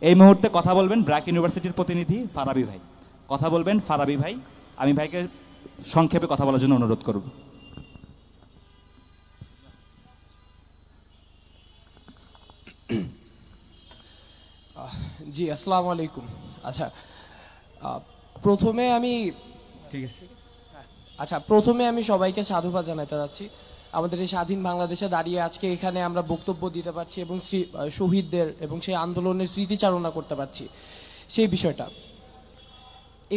এই মুহূর্তে কথা বলবেন ব্র্যাক ইউনিভার্সিটির প্রতিনিধি ফারাবি ভাই। কথা বলবেন ফারাবি ভাই। আমি ভাইকে সংক্ষেপে কথা বলার জন্য অনুরোধ করব। জি, আসসালামু আলাইকুম। আচ্ছা, প্রথমে আমি ঠিক আছে। প্রথমে আমি সবাইকে সাধুবাদ জানাতে যাচ্ছি। আমাদের এই স্বাধীন বাংলাদেশে দাঁড়িয়ে আজকে এখানে আমরা বক্তব্য দিতে পারছি এবং শহীদদের এবং সেই আন্দোলনের স্মৃতিচারণা করতে পারছি, সেই বিষয়টা।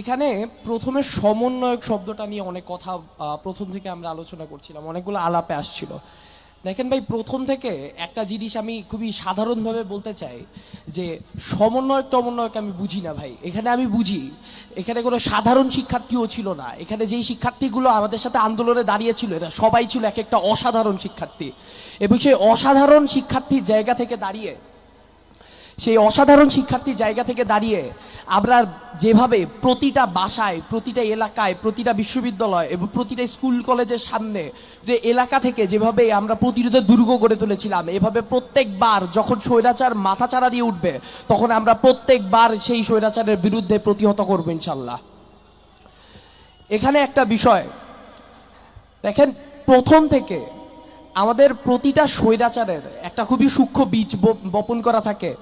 এখানে প্রথমে সমন্বয়ক শব্দটা নিয়ে অনেক কথা প্রথম থেকে আমরা আলোচনা করছিলাম, অনেকগুলো আলাপে আসছিল। দেখেন ভাই, প্রথম থেকে একটা জিনিস আমি খুবই সাধারণভাবে বলতে চাই যে সমন্বয়ক আমি বুঝি না ভাই। এখানে আমি বুঝি এখানে কোনো সাধারণ শিক্ষার্থীও ছিল না। এখানে যেই শিক্ষার্থীগুলো আমাদের সাথে আন্দোলনে দাঁড়িয়েছিল এরা সবাই ছিল এক একটা অসাধারণ শিক্ষার্থী, এবং সেই অসাধারণ শিক্ষার্থীর জায়গা থেকে দাঁড়িয়ে আমরা যেভাবে প্রতিটা বাসায়, প্রতিটা এলাকায়, প্রতিটা বিশ্ববিদ্যালয় এবং প্রতিটা স্কুল কলেজের সামনে যে এলাকা থেকে যেভাবে আমরা প্রতিরোধের দুর্গ গড়ে তুলেছিলাম, এভাবে প্রত্যেকবার যখন স্বৈরাচার মাথাচাড়া দিয়ে উঠবে তখন আমরা প্রত্যেকবার সেই স্বৈরাচারের বিরুদ্ধে প্রতিহত করবো ইনশাল্লাহ। এখানে একটা বিষয় দেখেন, প্রথম থেকে আমাদের প্রতিটা স্বৈরাচারের একটা খুবই সূক্ষ্ম বীজ বপন করা থাকে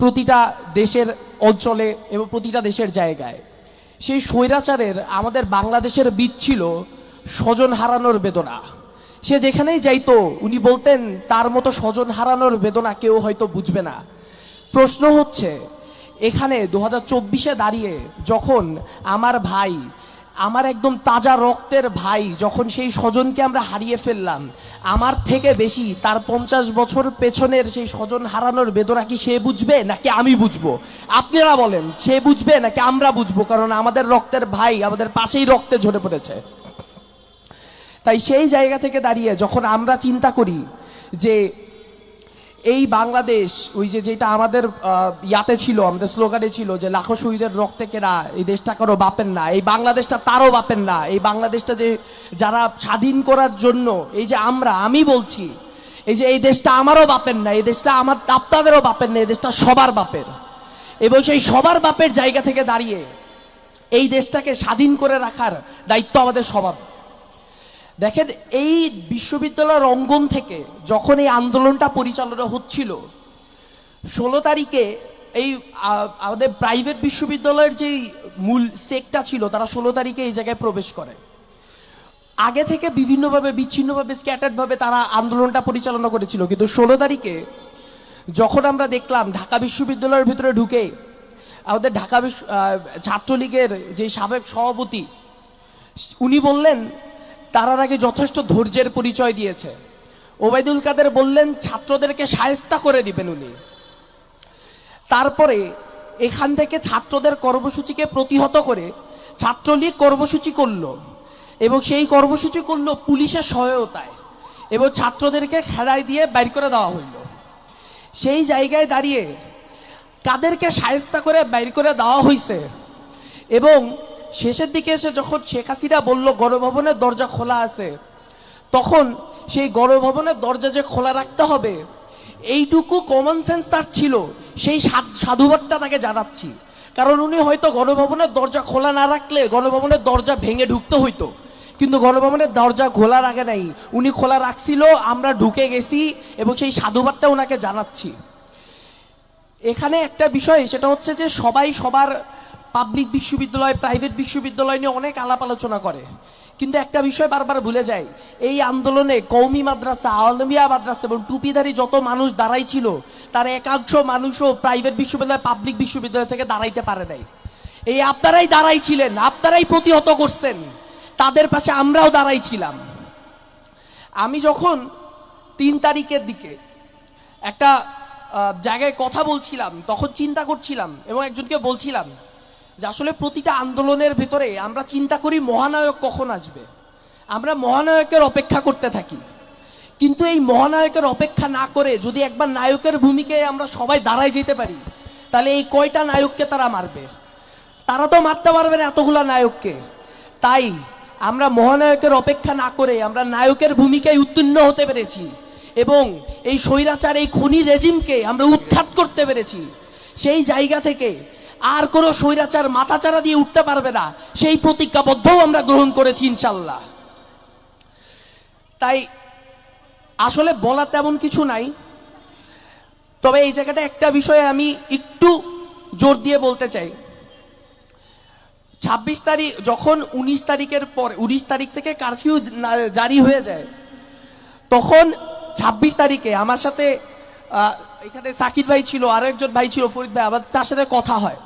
প্রতিটা দেশের অঞ্চলে এবং প্রতিটা দেশের জায়গায়। সেই স্বৈরাচারের আমাদের বাংলাদেশের বীজ ছিল স্বজন হারানোর বেদনা। সে যেখানেই যাইতো উনি বলতেন তার মতো স্বজন হারানোর বেদনা কেউ হয়তো বুঝবে না। প্রশ্ন হচ্ছে এখানে 2024-এ দাঁড়িয়ে যখন আমার ভাই, আমার একদম তাজা রক্তের ভাই, যখন সেই স্বজনকে আমরা হারিয়ে ফেললাম, আমার থেকে বেশি তার 50 বছর পেছনের সেই স্বজন হারানোর বেদনা কি সে বুঝবে নাকি আমি বুঝবো? আপনারা বলেন, সে বুঝবে নাকি আমরা বুঝবো? কারণ আমাদের রক্তের ভাই আমাদের পাশেই রক্তে ঝরে পড়েছে। তাই সেই জায়গা থেকে দাঁড়িয়ে যখন আমরা চিন্তা করি যে এই বাংলাদেশ, ওই যেটা আমাদের ইয়াতে ছিল, আমাদের স্লোগানে ছিল যে লাখো শহীদের রক্তে কেনা এই দেশটা কারো বাপের না, এই বাংলাদেশটা তারও বাপের না, এই বাংলাদেশটা যে যারা স্বাধীন করার জন্য এই যে আমি বলছি এই যে এই দেশটা আমারও বাপের না, এই দেশটা আপনাদেরও বাপের না, এই দেশটা সবার বাপের। এবং সেই সবার বাপের জায়গা থেকে দাঁড়িয়ে এই দেশটাকে স্বাধীন করে রাখার দায়িত্ব আমাদের সবার। দেখেন, এই বিশ্ববিদ্যালয়ের অঙ্গন থেকে যখন এই আন্দোলনটা পরিচালনা হচ্ছিল, 16 তারিখে এই আমাদের প্রাইভেট বিশ্ববিদ্যালয়ের যে মূল সেক্টটা ছিল তারা 16 তারিখে এই জায়গায় প্রবেশ করে। আগে থেকে বিভিন্নভাবে বিচ্ছিন্নভাবে স্ক্যাটার্ডভাবে তারা আন্দোলনটা পরিচালনা করেছিল, কিন্তু 16 তারিখে যখন আমরা দেখলাম ঢাকা বিশ্ববিদ্যালয়ের ভিতরে ঢুকে আমাদের ঢাকা ছাত্রলীগের যে সাবেক সভাপতি উনি বললেন, তার আগে যথেষ্ট ধৈর্যের পরিচয় দিয়েছে। ওবায়দুল কাদের বললেন ছাত্রদেরকে শায়েস্তা করে দিবেন উনি। তারপরে এখান থেকে ছাত্রদের কর্মসূচিকে প্রতিহত করে ছাত্রলীগ কর্মসূচি করলো, এবং সেই কর্মসূচি করলো পুলিশের সহায়তায়, এবং ছাত্রদেরকে খেলায় দিয়ে বাইর করে দেওয়া হইল। সেই জায়গায় দাঁড়িয়ে কাদেরকে শায়েস্তা করে বাইর করে দেওয়া হয়েছে, এবং শেষের দিকে এসে যখন শেখ হাসিনা বলল গণভবনের দরজা খোলা আছে, তখন সেই গণভবনের দরজা যে খোলা রাখতে হবে এইটুকু কমন সেন্স তার ছিল, সেই সাধুবাদটা তাকে জানাচ্ছি। কারণ উনি হয়তো গণভবনের দরজা খোলা না রাখলে গণভবনের দরজা ভেঙে ঢুকতে হইতো, কিন্তু গণভবনের দরজা খোলা রাখে নাই, উনি খোলা রাখছিল, আমরা ঢুকে গেছি, এবং সেই সাধুবাদটা ওনাকে জানাচ্ছি। এখানে একটা বিষয় সেটা হচ্ছে যে সবাই সবার পাবলিক বিশ্ববিদ্যালয়, প্রাইভেট বিশ্ববিদ্যালয় নিয়ে অনেক আলাপ আলোচনা করে, কিন্তু একটা বিষয় বারবার ভুলে যায়। এই আন্দোলনে কওমি মাদ্রাসা, আলমিয়া মাদ্রাসা এবং টুপিধারী যত মানুষ দাঁড়াই ছিল তার একাংশ মানুষও প্রাইভেট বিশ্ববিদ্যালয়, পাবলিক বিশ্ববিদ্যালয় থেকে দাঁড়াইতে পারে নাই। এই আপনারাই দাঁড়াই ছিলেন, আপনারাই প্রতিহত করছেন, তাদের পাশে আমরাও দাঁড়াই ছিলাম। আমি যখন 3 তারিখের দিকে একটা জায়গায় কথা বলছিলাম তখন চিন্তা করছিলাম এবং একজনকে বলছিলাম যে আসলে প্রতিটা আন্দোলনের ভেতরে আমরা চিন্তা করি মহানায়ক কখন আসবে, আমরা মহানায়কের অপেক্ষা করতে থাকি, কিন্তু এই মহানায়কের অপেক্ষা না করে যদি একবার নায়কের ভূমিকায় আমরা সবাই দাঁড়ায় যেতে পারি, তাহলে এই কয়টা নায়ককে তারা মারবে? তারা তো মারতে পারবে না এতগুলা নায়ককে। তাই আমরা মহানায়কের অপেক্ষা না করে আমরা নায়কের ভূমিকায় উত্তীর্ণ হতে পেরেছি, এবং এই স্বৈরাচার, এই খুনি রেজিমকে আমরা উৎখাত করতে পেরেছি। সেই জায়গা থেকে আর কোনো স্বৈরাচার মাথাচাড়া দিয়ে উঠতে পারবে না, সেই প্রতিজ্ঞাবদ্ধও আমরা গ্রহণ করেছি ইনশাল্লাহ। তাই আসলে বলা তেমন কিছু নাই, তবে এই জায়গাটা একটা বিষয়ে আমি একটু জোর দিয়ে বলতে চাই। 26 তারিখ যখন 19 তারিখের পরে 19 তারিখ থেকে কারফিউ জারি হয়ে যায়, তখন 26 তারিখে আমার সাথে এখানে সাকিব ভাই ছিল, আরো একজন ভাই ছিল ফরিদ ভাই, আবার তার সাথে কথা হয়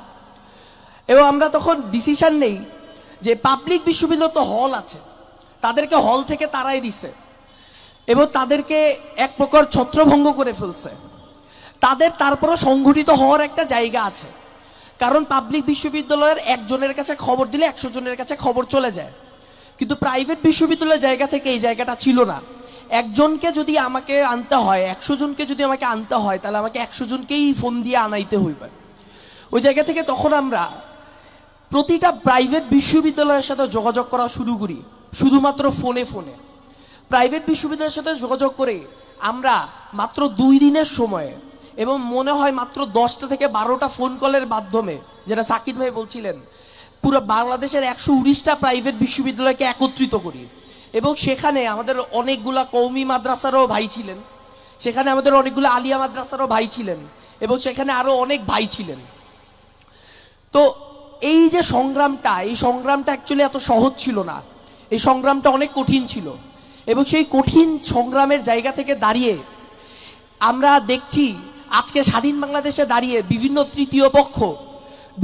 এবং আমরা তখন ডিসিশন নেই যে পাবলিক বিশ্ববিদ্যালয় তো হল আছে, তাদেরকে হল থেকে তাড়াই দিছে এবং তাদেরকে এক প্রকার ছত্রভঙ্গ করে ফেলছে। তাদের তারপরও সংগঠিত হওয়ার একটা জায়গা আছে, কারণ পাবলিক বিশ্ববিদ্যালয়ের একজনের কাছে খবর দিলে 100 জনের কাছে খবর চলে যায়, কিন্তু প্রাইভেট বিশ্ববিদ্যালয়ের জায়গা থেকে এই জায়গাটা ছিল না। একজনকে যদি আমাকে আনতে হয়, 100 জনকে যদি আমাকে আনতে হয়, তাহলে আমাকে 100 জনকেই ফোন দিয়ে আনাইতে হইবে। ওই জায়গা থেকে তখন আমরা প্রতিটা প্রাইভেট বিশ্ববিদ্যালয়ের সাথে যোগাযোগ করা শুরু করি, শুধুমাত্র ফোনে ফোনে। প্রাইভেট বিশ্ববিদ্যালয়ের সাথে যোগাযোগ করে আমরা মাত্র 2 দিনের সময়ে এবং মনে হয় মাত্র 10টা থেকে 12টা ফোন কলের মাধ্যমে, যেটা সাকিব ভাই বলছিলেন, পুরো বাংলাদেশের 119টা প্রাইভেট বিশ্ববিদ্যালয়কে একত্রিত করি এবং সেখানে আমাদের অনেকগুলা কওমি মাদ্রাসারও ভাই ছিলেন, সেখানে আমাদের অনেকগুলো আলিয়া মাদ্রাসারও ভাই ছিলেন এবং সেখানে আরো অনেক ভাই ছিলেন। তো এই যে সংগ্রামটা, এই সংগ্রামটা অ্যাকচুয়ালি এত সহজ ছিল না, এই সংগ্রামটা অনেক কঠিন ছিল এবং সেই কঠিন সংগ্রামের জায়গা থেকে দাঁড়িয়ে আমরা দেখছি আজকে স্বাধীন বাংলাদেশে দাঁড়িয়ে বিভিন্ন তৃতীয় পক্ষ,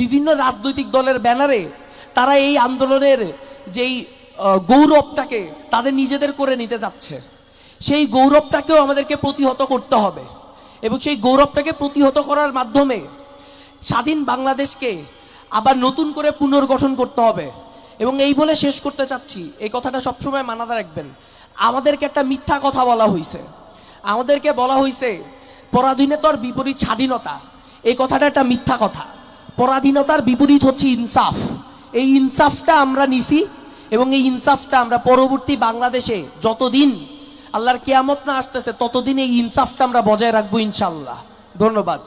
বিভিন্ন রাজনৈতিক দলের ব্যানারে তারা এই আন্দোলনের যেই গৌরবটাকে তাদের নিজেদের করে নিতে যাচ্ছে, সেই গৌরবটাকেও আমাদেরকে প্রতিহত করতে হবে এবং সেই গৌরবটাকে প্রতিহত করার মাধ্যমে স্বাধীন বাংলাদেশকে আবার নতুন করে পুনর্গঠন করতে হবে। এবং এই বলে শেষ করতে চাচ্ছি, এই কথাটা সবসময় মাথায় রাখবেন, আমাদেরকে একটা মিথ্যা কথা বলা হয়েছে, আমাদেরকে বলা হয়েছে পরাধীনতার বিপরীত স্বাধীনতা। এই কথাটা একটা মিথ্যা কথা। পরাধীনতার বিপরীত হচ্ছে ইনসাফ। এই ইনসাফটা আমরা নিছি এবং এই ইনসাফটা আমরা পরবর্তী বাংলাদেশে যতদিন আল্লাহর কিয়ামত না আসতেছে ততদিন এই ইনসাফটা আমরা বজায় রাখবো ইনশাআল্লাহ। ধন্যবাদ।